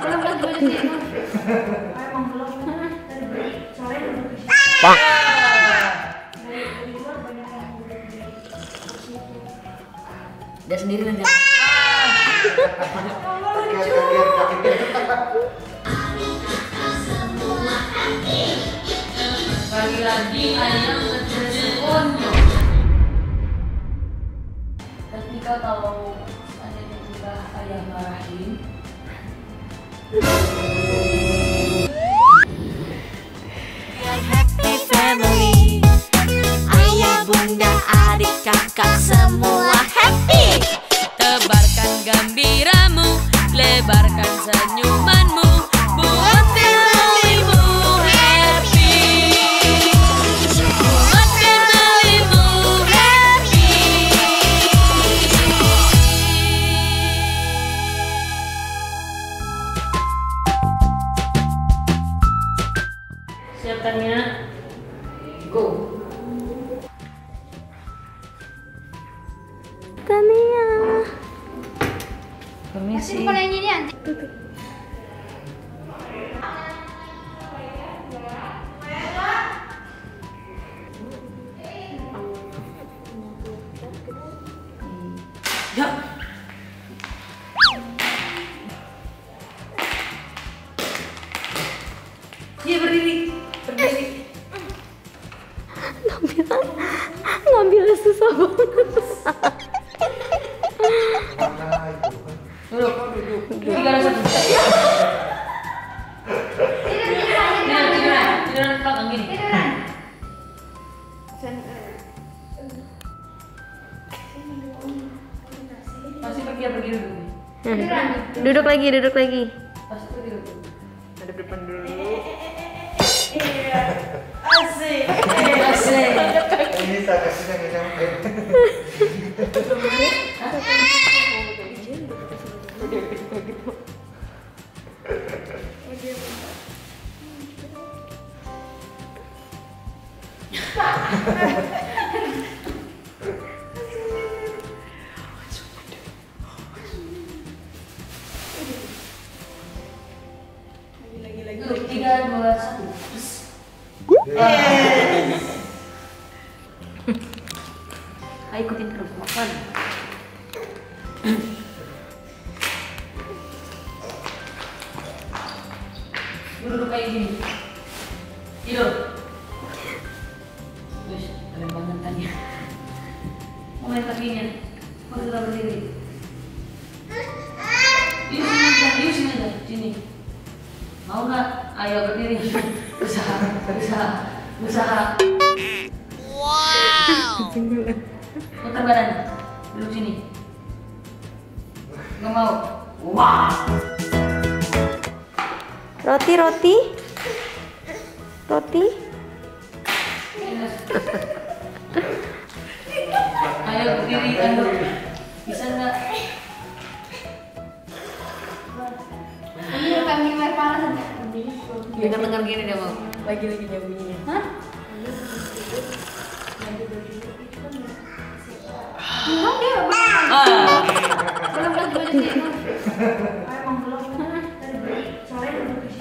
Belum lagi baju sih. Emang belum. Tadi beli sore udah beli. Dari luar banyak yang udah beli. Dia sendiri nanti. Lagi-lagi ayam kecil konyol. Ketika kalau ayamnya sudah ayam marahin, Happy family, ayah, bunda, adik, kakak semua happy. Tebarkan gembiramu, lebarkan senyumanmu, buat familymu happy. Buat familymu happy. siapkannya, go. Tania. Permisi. Bukan yang ini nanti. Ya. Dia berdiri. Ngambilnya susah banget. Duduk. Tiga ada satu. Tiduran belakang gini. Masih pergi dulu. Duduk lagi. Pasti pergi dulu. Ada depan dulu. Asik. Ini saya kasihnya nggak nyampe. Duduk 3, 2, 1. Ayo ikutin terus makan. Duduk kayak gini. Tidur. Wih, keren banget Tanya. Mau main kakinya. Kau sudah berdiri. Yuk sini aja. Sini. Mau nggak? Ayo berdiri. Usaha. Wow. Putar badan. Duduk sini. Nggak mau. Wah. Roti. Ayo berdiri tanduk. Bisa nggak? Ini kami air panas. Dengar gini dia mau. Lagi nyambungnya. Hah? Belum dia belum lagi baju sih. Emang belum. Tadi beli sore udah beli.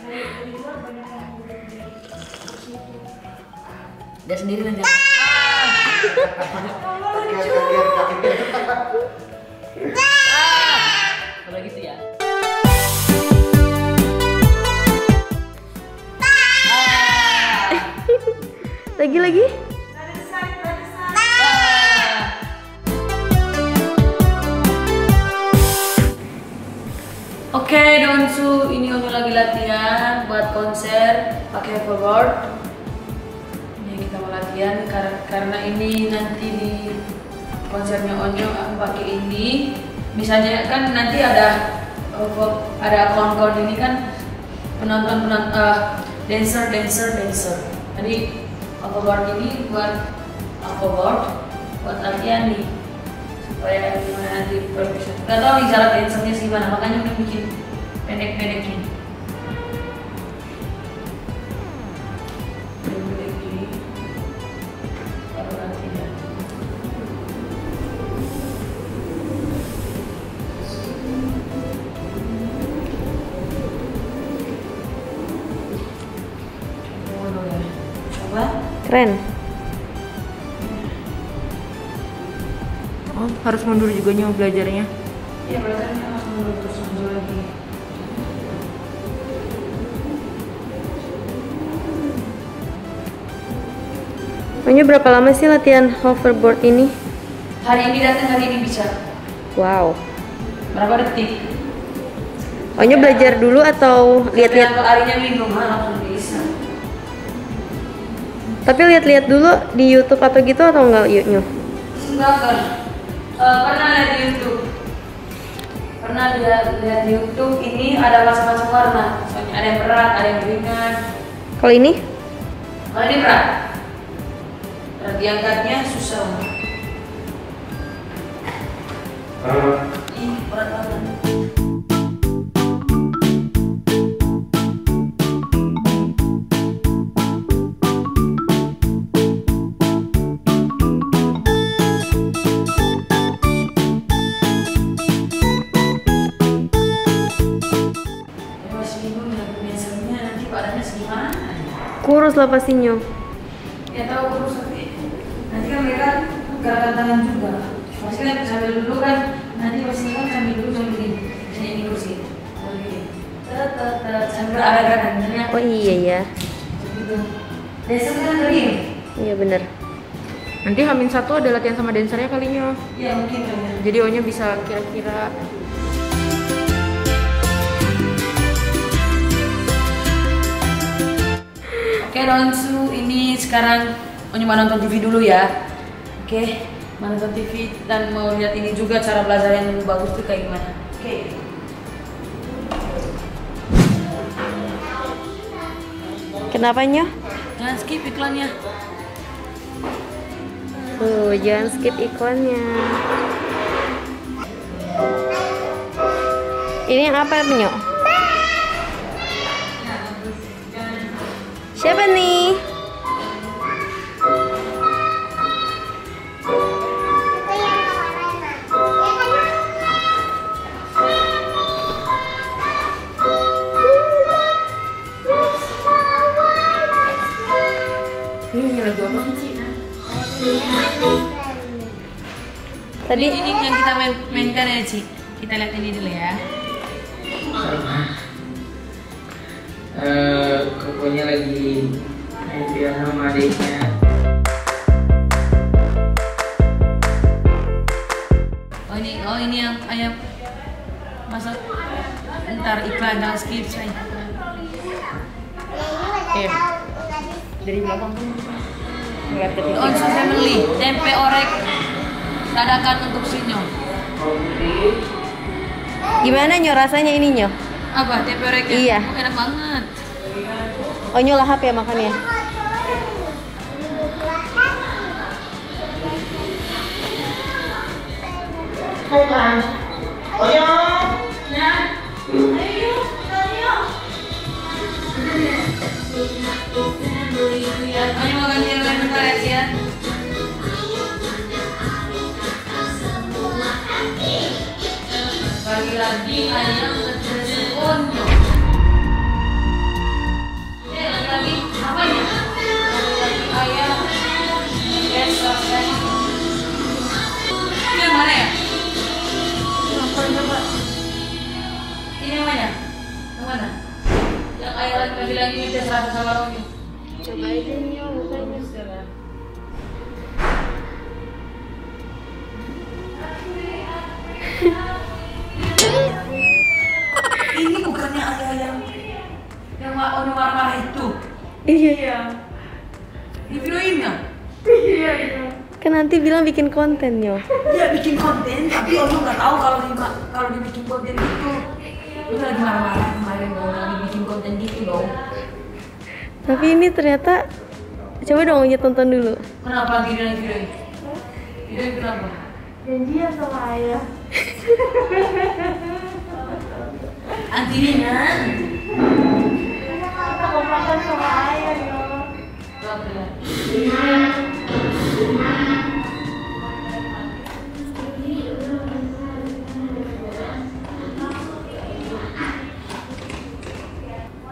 Dari luar banyak yang udah beli. Dia sendiri nanti. Kalau gitu ya. Lagi. Oke, Donsu, ini Onyo lagi latihan buat konser pakai hoverboard. Ini kita mau latihan karena ini nanti di konsernya Onyo aku pakai ini. Misalnya kan nanti ada kawan-kawan ini kan penonton dancer. Jadi hoverboard ini buat latihan nih supaya gimana nanti profesional. Gak tau nih cara dancernya gimana, makanya udah bikin pendek-pendek ini. Pendek ini baru latihan. Keren. Oh, harus mundur juga nyoba belajarnya. Iya, belajarnya harus mundur terus mundur lagi. Onyo berapa lama sih latihan hoverboard ini? Hari ini datang, hari ini bisa. Wow. Berapa detik? Onyo belajar dulu atau lihat-lihat? Kalau harinya minum, langsung bisa. Tapi lihat-lihat dulu di YouTube atau gitu atau enggak Nyo? Enggak kan? Pernah lihat di YouTube. Pernah lihat di YouTube, ini ada macam-macam warna. Soalnya ada yang berat, ada yang ringan. Kalau ini? Kalau ini berat. Berat diangkatnya susah. Ih, berat banget. Kurus lah pastinya. Ya tahu kurus nanti kan mereka gerakan tangan juga. Pasti kan sambil dulu kan, nanti pasti kan sambil dulu sambil ini kursi. Sambil ada gerakannya. Oh iya ya. Gitu. Dancer kan kering. Iya bener. Nanti H-1 ada latihan sama dancernya kalinya. Iya mungkin kan. Jadi Onyo bisa kira-kira. Oke Donsu, ini sekarang Onyo mau nonton TV dulu ya. Oke, mau nonton TV dan mau lihat ini juga cara belajar yang bagus tuh kayak gimana. Oke. Kenapa Nyo? Jangan skip iklannya. Tuh, jangan skip iklannya. Ini yang apa Nyo? Siapa nih? Ini lagu apa sih? Tadi Ini yang kita mainkan ya Ci. Kita lihat ini dulu ya. Kokonya lagi main piano sama adiknya. Oh ini yang ayam masak. Ntar iklan jangan skip say. Dari belakang tuh ngeliat ke TV. Onsu Family, tempe orek dadakan untuk Sinyo. gimana Nyo rasanya ini Nyo? Apa tempe oreknya? Iya. Oh, enak banget. Onyo lahap ya makannya? Ayo makan yang lain bentar ya Cian. Lagi-lagi ayam kecil Onyo. Lagi-lagi apa ya? Lagi-lagi ayam besok kan. Ini yang mana ya? Coba. Ini yang mana? Yang mana? Yang ayam lagi-lagi ini serasa sama Romi. Coba aja Nyo bukanya. Ini bukannya ayam yang Onyo marah-marah itu. Iya. Di videoinnya. Kan nanti bilang bikin konten Nyo. Dia bikin konten, tapi Onyo nggak tahu kalau dia bikin konten itu. Dia lagi marah-marah kemarin dong, lagi bikin konten gitu dong. Tapi ini ternyata coba dong Onyo tonton dulu. Kenapa videoin? Videoin kenapa? Janjian sama ayah. Antiringan. Kita mau makan sama ayah Nyo.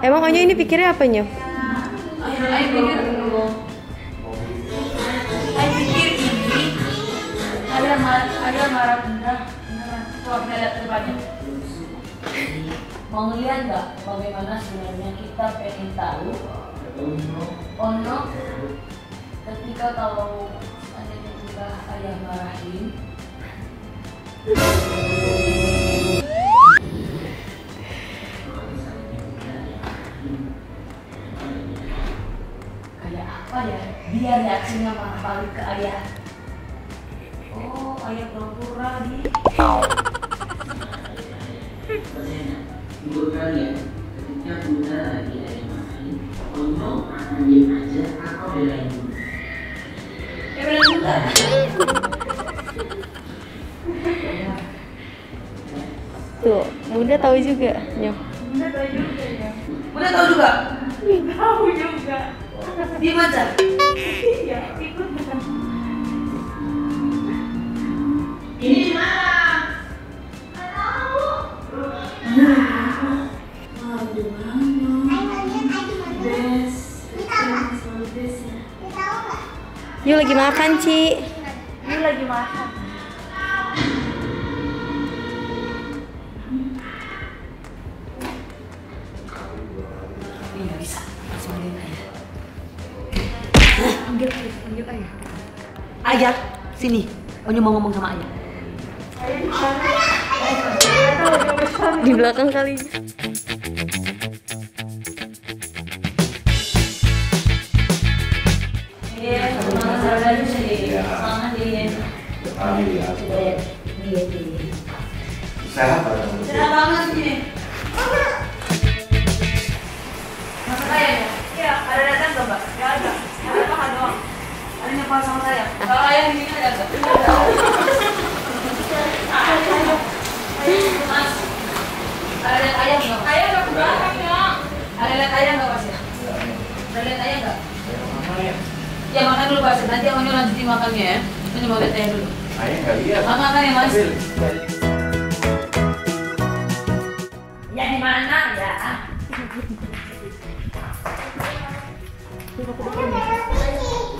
Emang Onyo ini pikirnya apa Nyo? Ayo pikir dulu. Ayah marah beneran. Coba kita lihat ke depannya. Mau ngeliat nggak bagaimana sebenarnya kita pengen tahu Ono ketika kalau seandainya juga ayah marahin kayak apa ya, biar reaksinya malah balik ke ayah. Oh, ayah pura-pura di Ibu kalian ketika Bunda lagi ada main, Ono akan diem aja atau belain Bunda? belain Bunda. Tuh, Bunda tahu juga, Nyok. Bunda tahu juga ya. Bunda tahu juga. Tahu juga. Diem aja. Iya, ikut bukan. Ini di mana? Nggak tahu. Yuk lagi makan, Ci. Ini lagi makan. Ini nggak bisa. Soalnya ayah. Panggil ayah. Ayah, sini. Onyo mau ngomong sama ayah. Ayah di sana. Nggak tahu dia di sana. Di belakang kali. Iya, semangat saudara sendiri. Semangat dia. Sehat atau Cerah banget sini. Masak ayah ya? Iya, ada datang nggak Mbak? Nggak ada. Ada makan doang. Ada nyapa sama saya. Kalau ayah di sini ada nggak? Mas, ada lihat ayah nggak? Ayah nggak ke belakang ya? Ada lihat ayah nggak Mas ya? Ada lihat ayah nggak? Ya makan dulu Mas. Nanti Onyo lanjutin makannya ya. Ini mau lihat ayah dulu. ayah nggak lihat. Makan ya Mas. Ambil. Ya di mana ya?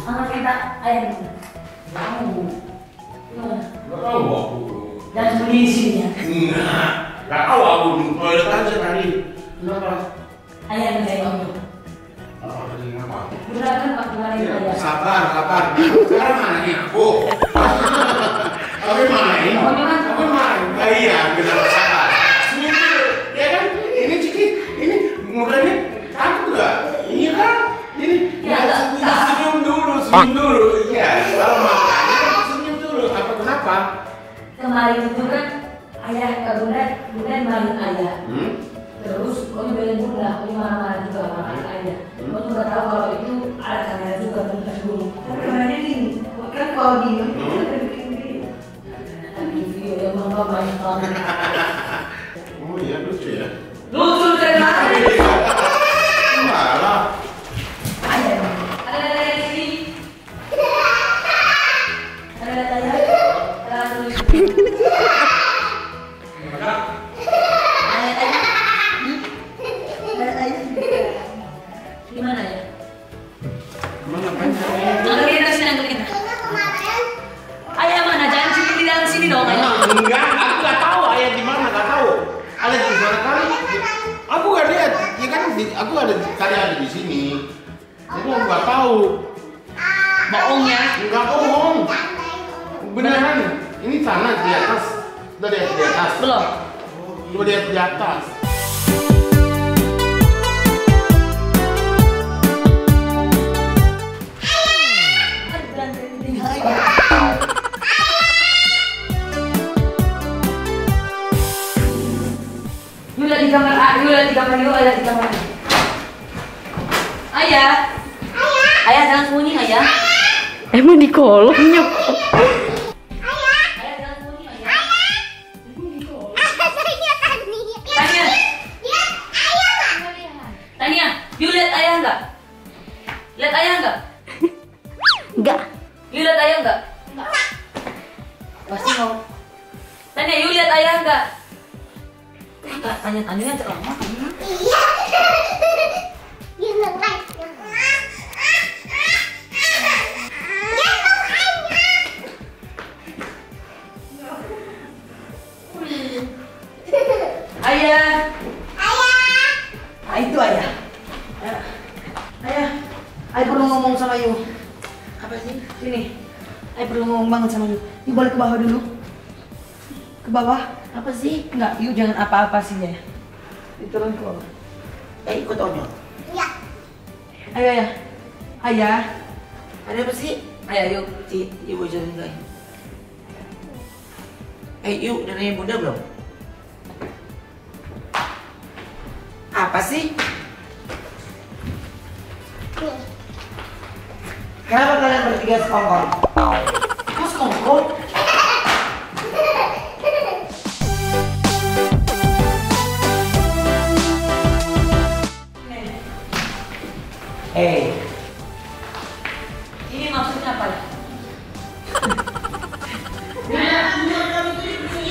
Mama kita ayah dulu. Gak tahu aku. Dan sembunyi di sini ya. Enggak. Gak tahu aku di toilet aja tadi. Kenapa? Ayah yang saya Onyo. Apa tadi kenapa? Udah kan Pak kemarin ayah. Sabar, sabar. Sekarang mana nih aku? Tapi main. Tapi main. Nah, iya, benar sabar. Senyum dulu. Ya kan? Ini Ciki. Ini mukanya takut gak? Iya kan? Ini. Ya, enggak. Senyum dulu, senyum dulu. Iya. Kalau makan, senyum dulu. Apa kenapa? Kemarin itu kan ayah ke Bunda main ayah. Terus Onyo belain Bunda, Onyo marah-marah juga sama ayah. Onyo nggak tahu kalau itu ada kamera juga Bunda dulu. Tapi kameranya gini, kan kalau gini, kita bikin video. Lagi video yang mama banyak banget. Oh iya, lucu ya. Lucu dari mana? Malah. Ayah, ada ayah di sini. Ada ayah. Ada tulis. Gimana ya? Emang ngapain saya? Angkat kita sini, angkat kita. Ayah mana? Jangan sini di dalam sini dong, ayah. Enggak, aku nggak tahu ayah di mana, nggak tahu. Ada di mana kali? Aku nggak lihat. Ya kan, aku ada tadi ada di sini. Jadi aku nggak tahu. Bohong ya? Nggak bohong. Beneran. Ini sana di atas. Udah lihat di atas. Belum. Coba lihat di atas. Yuk lihat di kamar A, yuk lihat di kamar yuk, lihat di kamar A. Ayah. Ayah jangan sembunyi ayah. Emang di kolong, Nyok. Ayah jangan sembunyi ayah. Tanya. Tanya, yuk lihat ayah enggak? Lihat ayah enggak? Enggak. Yuk lihat ayah enggak? Pasti mau. Tanya, yuk lihat ayah enggak? Tanya-tanya aja lama. Ayah. Ah, itu ayah. Ayah. Ayah perlu ngomong sama you. Apa sih? Sini. Ayah perlu ngomong banget sama you. You balik ke bawah dulu. Ke bawah. Apa sih? Enggak, you jangan apa-apa sih ya. Diturun ke bawah. Ikut Onyo. Ayo ayah. Ayah. Ada apa sih? Ayah yuk. Ibu bocorin guys. Yuk, udah nanya bunda belum? Apa sih? Kenapa kalian bertiga sekongkol? Kok sekongkol? Ini maksudnya apa ya?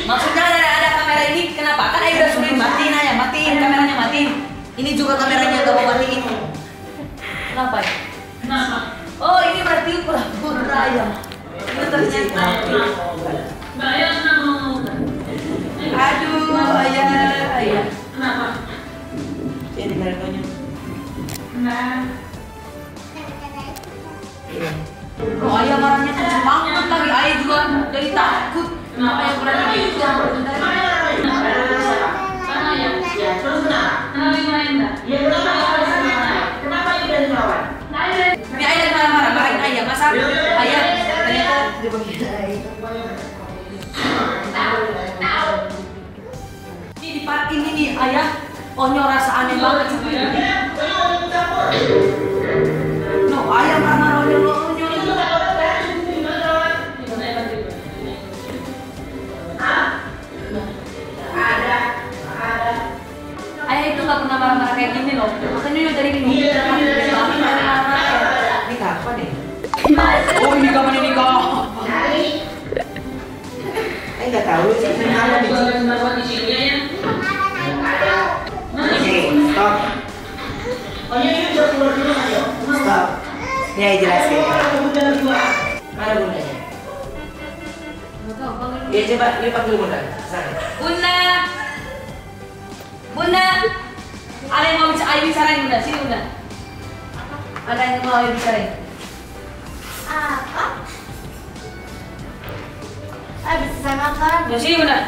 Maksudnya ada kamera ini kenapa? Kan Ayah udah suruh matiin ayah, matiin kameranya matiin. Ini juga kameranya gak mau matiin. Kenapa ya? Kenapa? Oh ini berarti pura-pura ya. Itu ternyata. Aduh ayah. Kenapa? Jadi mereka-nya. Oh ayah marahnya kenceng banget lagi. Ayah juga jadi takut. Kenapa yang berani itu yang berhenti? Ini ayah marah-marah, marahin ayah. Masa ayah ternyata ini di part ini nih ayah. Onyo rasa aneh banget sama ini. No, ayah marah-marah Onyo. Ayah itu gak pernah marah-marah kayak gini loh. Makanya yuk dari minggu marah-marah ya. Ini kapan ya? Oh ini kapan ini kok? Nggak tahu sih. Ada di sini. Stop. Stop. Ini aja jelasin. Mana bundanya? Ya coba, ini panggil bunda. Sana. Bunda, ada yang mau bicarain bunda, sini bunda. Ada yang mau ayah bicarain. Apa? Ayah bisa makan. Ya sini bunda.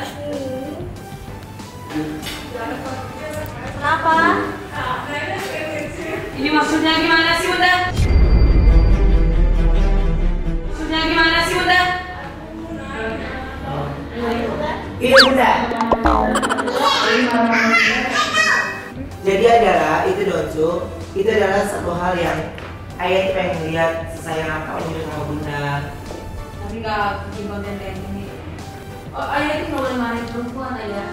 Kenapa? Ini maksudnya gimana sih bunda? Maksudnya gimana sih bunda? Iya bunda. Jadi adalah itu Donsu, itu adalah satu hal yang ayah pengen lihat sesayang apa Onyo sama bunda. Tapi nggak bikin konten kayak gini. Oh, ayah itu nggak boleh marahin perempuan ayah.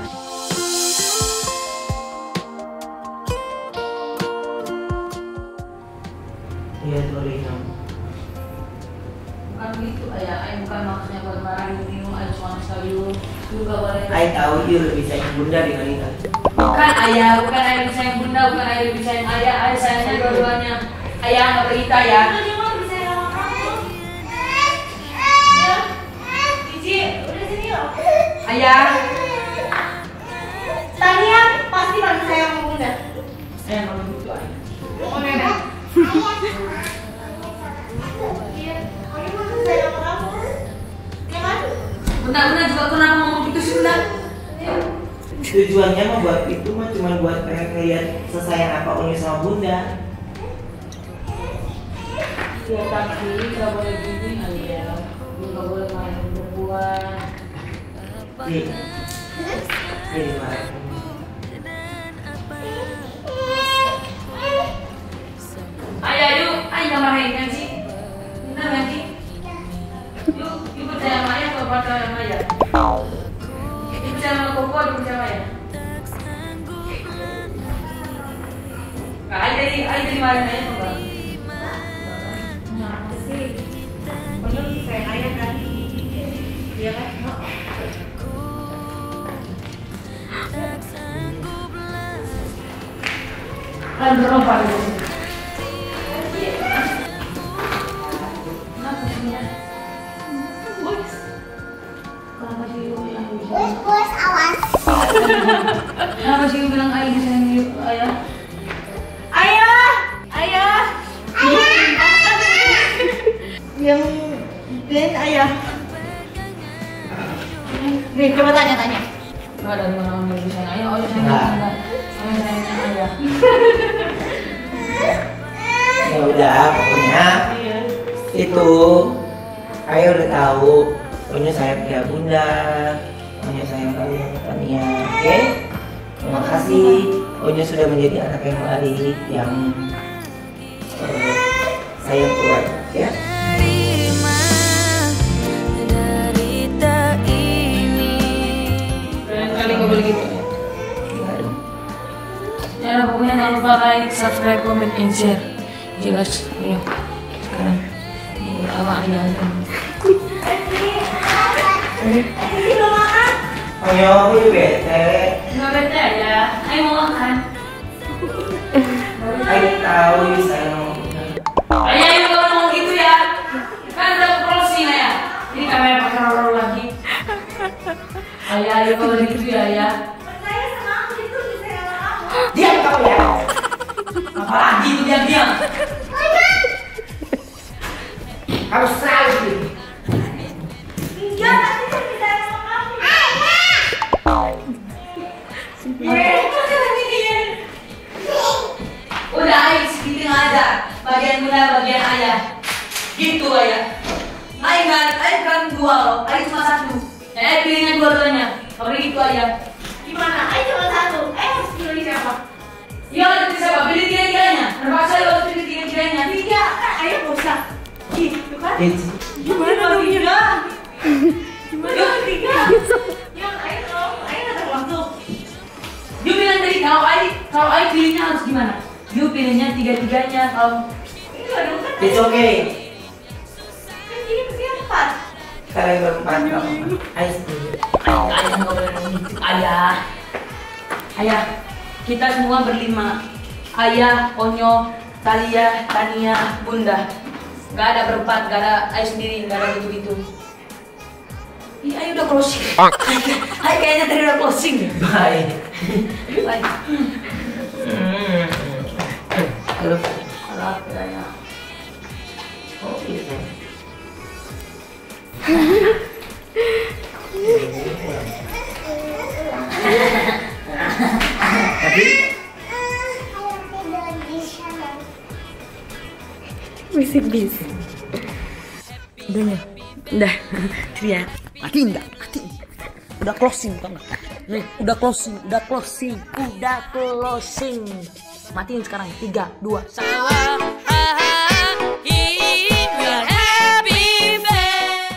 Iya sorry kamu. Bukan gitu ayah, ayah bukan maksudnya buat marahin Nino, ayah cuma sekali juga boleh. Ayah tahu dia lebih sayang bunda dengan Ina. Bukan ayah, bukan ayah lebih sayang bunda, bukan ayah lebih sayang ayah sayangnya dua-duanya. Ayah nggak berita ya. Ayah. Tania pasti paling sayang sama bunda. Sayang kalau gitu ayah. Oh nenek. Iya, ayah masih sayang sama kamu. Ya kan? Bunda juga pernah ngomong gitu sih bunda. Tujuannya membuat itu mah cuma buat pengen ngeliat sesayang apa Onyo sama bunda. Ya tapi nggak boleh gini ayah. Nggak boleh marahin perempuan. Nih, ini marah. Ayah yuk, ayah nggak marahin kan sih? Benar kan sih? Yuk percaya sama ayah atau percaya sama ayah? Yuk percaya sama Koko atau percaya sama ayah? Nah, ayah jadi marahin ayah atau enggak? Kenapa sih? Bener sayang ayah kan? Iya kan? Kalian berlomba di sini. Kenapa sih ya? Kenapa sih yang bisa? Bos, awas. Kenapa sih bilang ayah sayang ayah? Ayah, ayah, yang Ben ayah. Nih, coba tanya. Enggak dari mana orang lebih sayang ayah? Oh, sayang ayah. Sayangnya ayah. Ya udah, pokoknya itu ayah udah tahu. Pokoknya sayang ya bunda, pokoknya sayang kalian Tania, oke? Terima kasih, pokoknya sudah menjadi anak yang baik, yang sayang keluarga, ya. Kali kau beli gitu ya? Ya pokoknya jangan lupa like, subscribe, comment, and share. Jelas, ya. Sekarang ini awak ayah. Pokoknya aku juga bete. Nggak bete ya, ayo mau makan. Ayah tahu sayang. Ayah yang kalau ngomong gitu ya, kan udah closing ya. Ini kamera pakai roller lagi. Ayah kalau gitu ya ayah. Percaya sama aku itu bisa sama kamu. Diam kamu ya. Apalagi itu diam. Harus selalu gitu. Enggak, nanti saya bisa sama kamu. Udah ayo segitu aja. Bagian bunda, bagian ayah. Gitu ayah. Ayah kan dua loh, ayah cuma satu. Pilihnya dua-duanya. Kalau gitu ayah. Gimana? Ayo cuma satu. Harus pilih siapa? Ya nanti siapa? Pilih tiga-tiganya. Terpaksa lo pilih tiga-tiganya. Tiga, kan ayah bosan. Gitu kan? Gimana dong ya? Gimana tiga? Yang ayah dong, ayah ada waktu. You bilang tadi kalau ayah pilihnya harus gimana? You pilihnya tiga-tiganya. Kalau Ini ada kan? It's okay. Kan jadi mesti empat. Kalian berempat kamu. Ayah setuju. ayah nggak boleh gitu. Ayah, kita semua berlima. Ayah, Onyo, Talia, Tania, Bunda. Gak ada berempat, gak ada ayah sendiri, gak ada gitu-gitu. Ih, ayah udah closing. Ayah kayaknya tadi udah closing. Bye. Bye. Halo. Halo, ayah. Oh gitu. Tapi Bisik-bisik. Udah. Teriak. Mati. Udah closing tau nggak? Nih, udah closing. Matiin sekarang. 3, 2, 1.